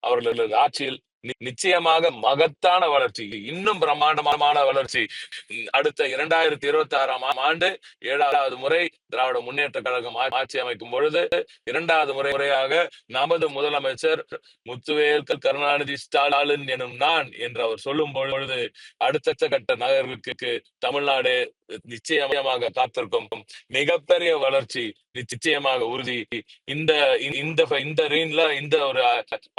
A: அவர்களது ஆட்சியில் நிச்சயமாக மகத்தான வளர்ச்சி, இன்னும் பிரம்மாண்டமான வளர்ச்சி. அடுத்த 2026ஆம் ஆண்டு 7வது முறை திராவிட முன்னேற்ற கழகம் ஆட்சி அமைக்கும் பொழுது 2வது முறையாக நமது முதலமைச்சர் முத்துவேல் கருணாநிதி ஸ்டாலின் எனும் நான் என்று அவர் சொல்லும் பொழுது அடுத்த கட்ட நகர்வுக்கு தமிழ்நாடு நிச்சயமாக காத்திருக்கும் மிகப்பெரிய வளர்ச்சி நிச்சயமாக உறுதி. இந்த ரீன்ல இந்த ஒரு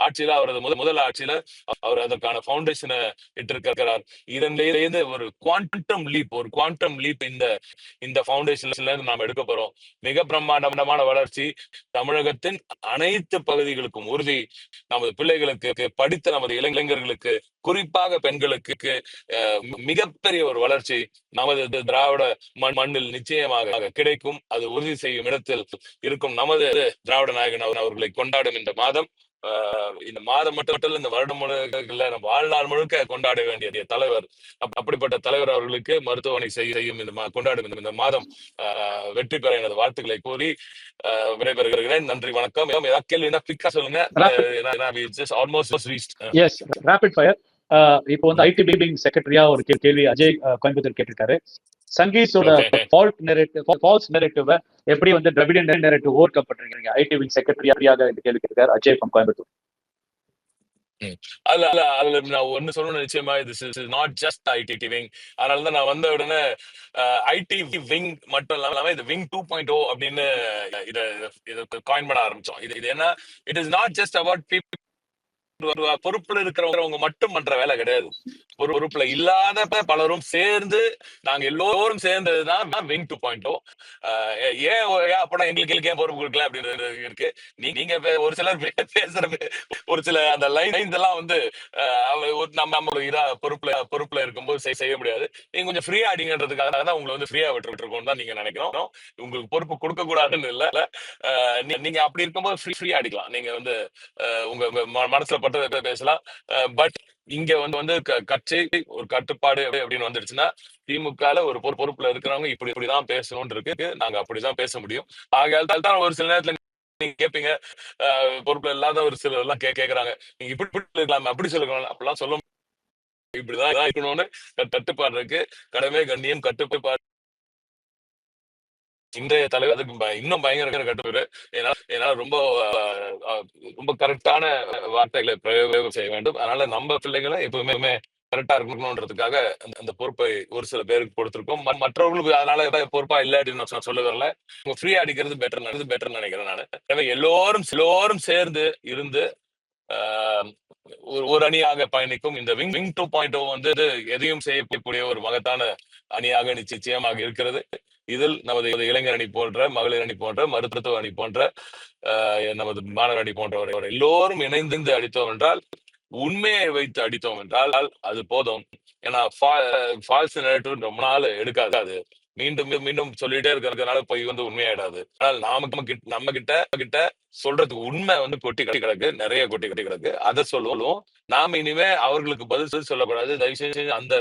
A: ஆட்சியில அவரது முதல் ஆட்சியில அவர் அதற்கான பவுண்டேஷனை இட்டிருக்கிறார். இதன்லேருந்து ஒரு குவாண்டம் லீப் இந்த பவுண்டேஷன்ல இருந்து நாம் எடுக்க போறோம். மிக பிரம்மாண்டமான வளர்ச்சி. தமிழகத்தின் அனைத்து பகுதிகளுக்கும் உறுதி. நமது பிள்ளைகளுக்கு, படித்த நமது இளைஞர்களுக்கு, குறிப்பாக பெண்களுக்கு மிகப்பெரிய ஒரு வளர்ச்சி நமது திராவிட மண்ணில் நிச்சயமாக கிடைக்கும். அது உறுதி செய்யும் இடத்தில் இருக்கும் நமது திராவிட நாயகன் அவர்களை கொண்டாடும் இந்த மாதம் இந்த மாதம் மட்டும் இந்த வருடம் முழுக்க நம்ம வாழ்நாள் முழுக்க கொண்டாட வேண்டிய தலைவர். அப்படிப்பட்ட தலைவர் அவர்களுக்கு மருத்துவமனை செய்யும் இந்த கொண்டாடும் இந்த மாதம் வெற்றி பெற எனது வாழ்த்துக்களை கூறி விடைபெறுகிறேன். நன்றி, வணக்கம். ஏதாவது கேள்வி குயிக்கா சொல்லுங்க.
B: Rapid fire. இப்போ வந்து ஐடி பில்டிங் செக்ரட்டரியா ஒரு கேள்வி அஜய் கோயம்புத்தூர் கேட்டிருக்காரு. சங்கீஸோட ஃபால்ஸ் நெரேட்டிவ் எப்படி வந்து திராவிடியன் நெரேட்டிவ் ஓவர் கம் பண்றீங்க ஐடி விங் செக்ரட்டரியாக இந்த கேள்வி கேட்டிருக்காரு அஜய் ஃப்ரம் கோயம்புத்தூர்.
A: அதுல நான் ஒண்ணு சொல்லணும், நிச்சயமா this is not just IT wing. அதனாலதான் நான் வந்த உடனே ஐடி விங் மட்டும் இல்லாம இது விங் 2.0 அப்படின்னு இதை காயின் பண்ண ஆரம்பிச்சோம். இது என்ன, it is not just about people. பொறுப்புல இருக்கிறவங்க மட்டும் பண்ற வேலை கிடையாது. பொறுப்புல இல்லாத பலரும் சேர்ந்து, நாங்க எல்லோரும் சேர்ந்ததுதான் விங் 2.0. ஏன் அப்பனா எங்களுக்கு ஏன் பொறுப்பு கொடுக்கல அப்படின்னு இருக்கு. நீங்க ஒரு சிலர் பேசுற ஒரு சில அந்த லைன்ஸ் எல்லாம் வந்து நம்ம இதா பொறுப்புல இருக்கும்போது செய்ய முடியாது. நீங்க கொஞ்சம் ஃப்ரீயா அடிங்கன்றதுக்காக தான் உங்களை வந்து ஃப்ரீயா விட்டு இருக்கோம் தான் நீங்க நினைக்கிறோம். உங்களுக்கு பொறுப்பு கொடுக்க கூடாதுன்னு இல்ல. நீங்க அப்படி இருக்கும்போது ஃப்ரீயா அடிக்கலாம். நீங்க வந்து உங்க மனசுல பட்டதை பேசலாம். பட் இங்க வந்து கட்சி ஒரு கட்டுப்பாடு அப்படின்னு வந்துடுச்சுன்னா, திமுகல ஒரு பொறுப்புல இருக்கிறவங்க இப்படிதான் பேசணும்னு இருக்கு. நாங்க அப்படிதான் பேச முடியும். ஆகையால் தான் ஒரு சில நேரத்துல நீங்க கேட்பீங்க, பொறுப்புல இல்லாத ஒரு சிலர் எல்லாம் கேட்கறாங்க, நீங்க இப்படி இருக்கலாம், அப்படி சொல்லலாம், அப்படிலாம் சொல்ல இப்படிதான் இருக்கணும்னு கட்டுப்பாடு இருக்கு. கடமை, கண்ணியம், கட்டுப்பாடு. இன்றைய தலைவர் அதுக்கு இன்னும் பயங்கர கட்டுப்பாடு. ஏன்னா ரொம்ப ரொம்ப கரெக்டான வார்த்தைகளை பிரயோகம் செய்ய வேண்டும். அதனால நம்ம பிள்ளைகளை எப்பவுமே கரெக்டா இருக்கணும்ன்றதுக்காக அந்த பொறுப்பை ஒரு சில பேருக்கு கொடுத்திருக்கோம். மற்றவர்களுக்கு அதனால பொறுப்பா இல்லை அப்படின்னு நான் சொல்ல வரல. ஃப்ரீயா அடிக்கிறது பெட்டர் நினைக்கிறேன் நான். எனவே எல்லோரும் சேர்ந்து இருந்து ஒரு அணியாக பயணிக்கும் இந்த விங் 2.0 வந்து எதையும் செய்யக்கூடிய ஒரு மகத்தான அணியாக நிச்சயமாக இருக்கிறது. இதில் நமது இளைஞர் அணி போன்ற, மகளிர் அணி போன்ற, மருத்துவ அணி போன்ற, நமது மாணவர் அணி போன்றவரை எல்லோரும் இணைந்து அடித்தோம் என்றால், உண்மையை வைத்து அடித்தோம் என்றால் அது போதும். ஏன்னா ஃபால்ஸ் நெரேட்டிவ் ரொம்ப நாள் எடுக்காது. மீண்டும் மீண்டும் சொல்லிட்டே இருக்கிறதுனால போய் வந்து உண்மையாயிடாது. ஆனால் நம்ம கிட்ட சொல்றதுக்கு உண்மை வந்து கொட்டி கிடக்கு, நிறைய கொட்டி கிடக்கு. அதை சொல்லுவோம். நாம இனிமே அவர்களுக்கு பதில் சொல்லக்கூடாது. தயவு செஞ்சு அந்த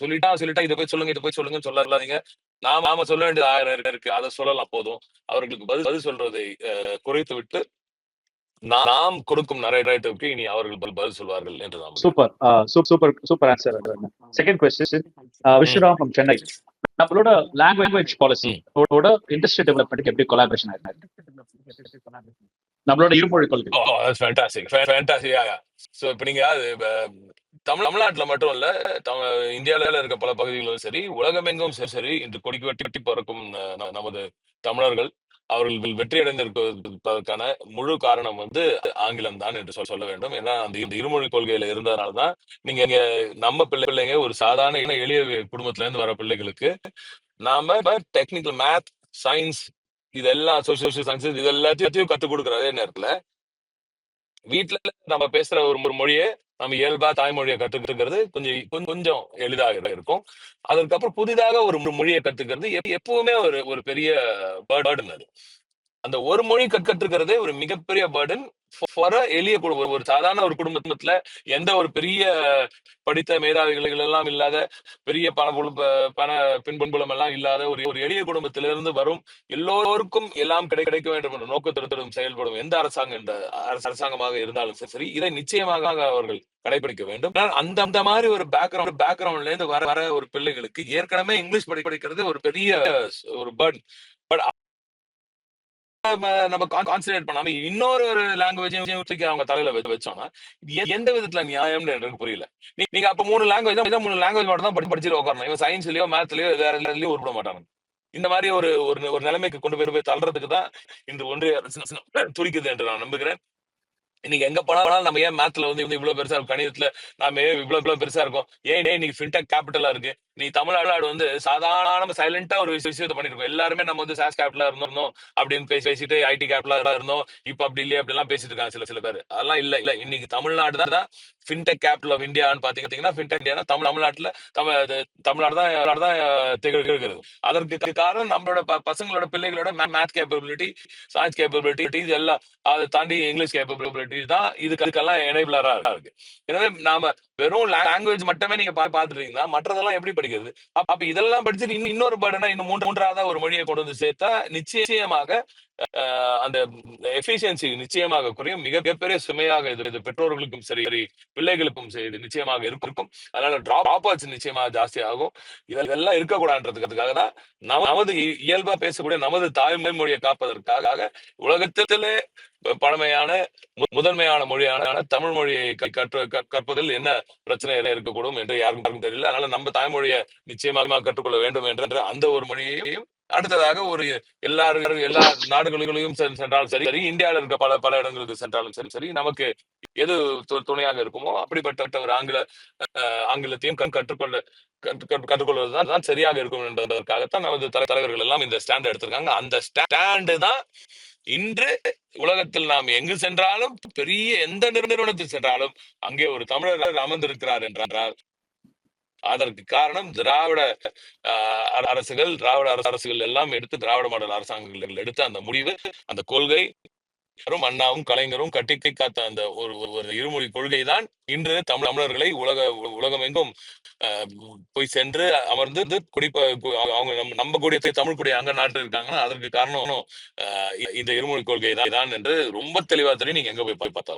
A: சொல்லிட்டா இதை போய் சொல்லுங்கன்னு சொல்லாதீங்க. நாம சொல்ல வேண்டியது 1000 இருக்கு, அதை சொல்லலாம். போதும். அவர்களுக்கு பதில் சொல்றதை குறைத்து விட்டு நாம் கொடுக்கும் நரேட்டிவ்க்கு இனி அவர்கள் பதில் சொல்வார்கள் என்று நாம்.
B: Super answer. Second question, Vishwaram from Chennai. நம்மளோட லாங்குவேஜ் பாலிசி இண்டஸ்ட்ரி டெவலப்மென்ட்க்கு எப்படி கொலாபரேஷன் ஆயிருக்கு? நம்மளோட இருமொழி கொள்கை.
A: ஃபேண்டாஸ்டிக். சோ இப்போ நீங்க தமிழ்நாட்டுல மட்டும் இல்ல, இந்தியாவில இருக்க பல பகுதிகளும் சரி, உலகமெங்கும் சரி, இன்று கொடிக்கு வெட்டி பறக்கும் நமது தமிழர்கள் அவர்கள் வெற்றி அடைந்திருப்பதற்கான முழு காரணம் வந்து ஆங்கிலம் தான் என்று சொல்ல வேண்டும். ஏன்னா அந்த இருமொழி கொள்கையில இருந்ததுனாலதான் நீங்க நம்ம பிள்ளைங்க ஒரு சாதாரண எளிய குடும்பத்துல இருந்து வர பிள்ளைகளுக்கு நாம டெக்னிக்கல், மேத், சயின்ஸ், இதெல்லாம் சோசியல் சயின்ஸ் இது எல்லாத்தையும் கத்துக் கொடுக்குற அதே நேரத்துல வீட்டுல நம்ம பேசுற ஒரு மொழியை நம்ம இயல்பா தாய்மொழியை கத்துக்கிறது கொஞ்சம் எளிதாக இருக்கும். அதுக்கப்புறம் புதிதாக ஒரு மொழியை கத்துக்கிறது எப்பவுமே ஒரு பெரிய பேர்டன். அது அந்த ஒரு மொழி கற்றுக்கிறதே ஒரு மிகப்பெரிய பேர்டன் ஃபார் எளிய குடும்பம். ஒரு சாதாரண ஒரு குடும்பத்துல எந்த ஒரு பெரிய படித்த மேதாவிகள் எல்லாம் இல்லாத, பெரிய பண பின்புலம் எல்லாம் இல்லாத ஒரு எளிய குடும்பத்திலிருந்து வரும் எல்லோருக்கும் எல்லாம் கிடைக்க வேண்டும் என்ற நோக்கத்துடன் செயல்படும் எந்த அரசாங்கமாக இருந்தாலும் சரி, இதை நிச்சயமாக அவர்கள் கடைபிடிக்க வேண்டும். அந்த மாதிரி ஒரு பேக்ரவுண்ட்ல இருந்து வர ஒரு பிள்ளைகளுக்கு ஏற்கனவே இங்கிலீஷ் படிக்கிறது ஒரு பெரிய ஒரு பேர்டன். பட் நம்ம கான்சென்ட்ரேட் பண்ணாம இன்னொரு லாங்குவேஜையும் அவங்க தலையில வச்சோம்னா எந்த விதத்துல நியாயம்னு எனக்கு புரியல. நீங்க அப்ப 3 லாங்குவேஜ் மட்டும் தான் படிச்சுட்டு உட்காரணும். இவன் சயின்ஸ்லயோ மேத்லயோ வேற எல்லாத்துலயோ உருப்பட மாட்டாங்க. இந்த மாதிரி ஒரு நிலைமைக்கு கொண்டு போய் தள்ளுறதுக்கு தான் இந்த ஒன்றிய அரசு துடிக்குது என்று நான் நம்புகிறேன். இன்னைக்கு எங்க போனாலும் நம்ம ஏன் மேத்ல வந்து இவ்வளவு பெருசா இருக்கும், கணிதத்துல நாம இவ்வளவு பெருசா இருக்கும், ஏன் இன்னைக்கு ஃபின்டெக் கேபிட்டலா இருக்கு, நீ தமிழ்நாடு வந்து சாதாரண சைலண்டா ஒரு விஷயத்தை பண்ணிருக்கோம். எல்லாருமே நம்ம வந்து சாஸ் கேப்ல இருந்தோம் அப்படின்னு பேசிட்டு ஐடி கேப்ல இருந்தோம். இப்ப அப்படி இல்லையே அப்படிலாம் பேசிட்டு இருக்காங்க சில சில பேர். அதெல்லாம் இல்ல இல்ல. இன்னைக்கு தமிழ்நாடு தான் ஃபின்டெக் கேபிட்டல் ஆஃப் இந்தியான்னு பாத்தீங்கன்னா ஃபின்டெக் இந்தியா தமிழ்நாட்டுல தமிழ்நாடு தான் திகழ்கிறது. அதற்கு காரணம் நம்மளோட பசங்களோட பிள்ளைகளோட மேத் கேப்பபிலிட்டி, சயின்ஸ் கேப்பபிலிட்டி எல்லாம் அதை தாண்டி இங்கிலீஷ் கேப்பபிலிட்டி தான் இதுக்கெல்லாம் எனேபிளரா இருக்கு. எனவே நாம வெறும் லாங்குவேஜ் மட்டுமே நீங்க பாத்துட்டீங்கன்னா மற்றதெல்லாம் எப்படி படிக்கிறது? அப்ப இதெல்லாம் படிச்சுட்டு இன்னொரு பர்டனா இன்னும் மூன்றாவதா ஒரு மொழியை கொண்டு வந்து சேர்த்தா நிச்சயமாக அந்த எஃபிஷியன்சி நிச்சயமாக குறையும். மிகப்பெரிய சுமையாக இது பெற்றோர்களுக்கும் சரி பிள்ளைகளுக்கும் சரி இது நிச்சயமாக இருக்கும். அதனால டிராப் அவுட்ஸ் நிச்சயமாக ஜாஸ்தி ஆகும். இதெல்லாம் இருக்கக்கூடாதுன்றதுக்காக தான் நமது இயல்பா பேசக்கூடிய நமது தாய்மொழியை காப்பதற்காக உலகத்திலே பழமையான முதன்மையான மொழியான தமிழ் மொழியை கற்பதில் என்ன பிரச்சனை இருக்கக்கூடும் என்று யாருக்கும் தெரியல. அதனால நம்ம தாய்மொழியை நிச்சயமாக கற்றுக்கொள்ள வேண்டும் என்ற அந்த ஒரு மொழியையும் அடுத்ததாக ஒரு எல்லா நாடுகளிலும் சென்றாலும் சரி இந்தியாவில் இருக்க பல இடங்களுக்கு சென்றாலும் சரி நமக்கு எது துணையாக இருக்குமோ அப்படிப்பட்ட ஒரு ஆங்கிலத்தையும் கற்றுக்கொள்வதுதான் சரியாக இருக்கும் என்பதற்காகத்தான் நமது தலைவர்கள் எல்லாம் இந்த ஸ்டாண்ட் எடுத்திருக்காங்க. அந்த ஸ்டாண்டு தான் இன்று உலகத்தில் நாம் எங்கு சென்றாலும் பெரிய எந்த நிறுவனத்தில் சென்றாலும் அங்கே ஒரு தமிழர் அமர்ந்திருக்கிறார் என்றால் அதற்கு காரணம் திராவிட அரசுகள் எல்லாம் எடுத்து திராவிட மாடல் அரசாங்கங்கள் எடுத்த அந்த முடிவு, அந்த கொள்கை, அண்ணாவும் கலைஞரும் கட்டி காத்த அந்த ஒரு இருமொழி கொள்கை தான் இன்று தமிழர்களை உலகமெங்கும் போய் சென்று அமர்ந்து அவங்க நம்ம கூடிய தமிழ் கூடிய அங்க நாட்டு இருக்காங்கன்னா அதற்கு காரணம் இந்த இருமொழி கொள்கை தான் என்று ரொம்ப தெளிவா தெரியும். நீங்க எங்க போய் பார்த்தாலும்